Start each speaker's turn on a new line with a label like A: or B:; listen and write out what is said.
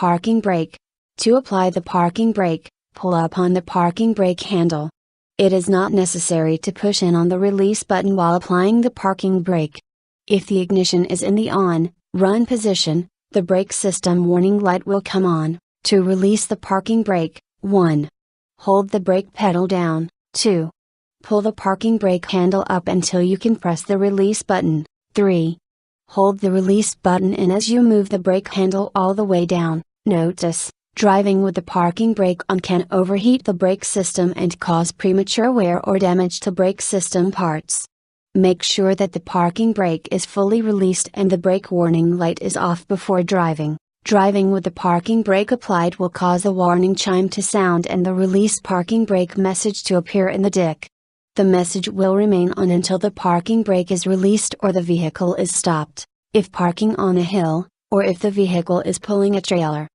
A: parking brake. To apply the parking brake, pull up on the parking brake handle. It is not necessary to push in on the release button while applying the parking brake. If the ignition is in the on, run position, the brake system warning light will come on. To release the parking brake, 1. Hold the brake pedal down, 2. Pull the parking brake handle up until you can press the release button, 3. Hold the release button in as you move the brake handle all the way down. Notice, driving with the parking brake on can overheat the brake system and cause premature wear or damage to brake system parts. Make sure that the parking brake is fully released and the brake warning light is off before driving. Driving with the parking brake applied will cause a warning chime to sound and the release parking brake message to appear in the DIC. The message will remain on until the parking brake is released or the vehicle is stopped. If parking on a hill, or if the vehicle is pulling a trailer,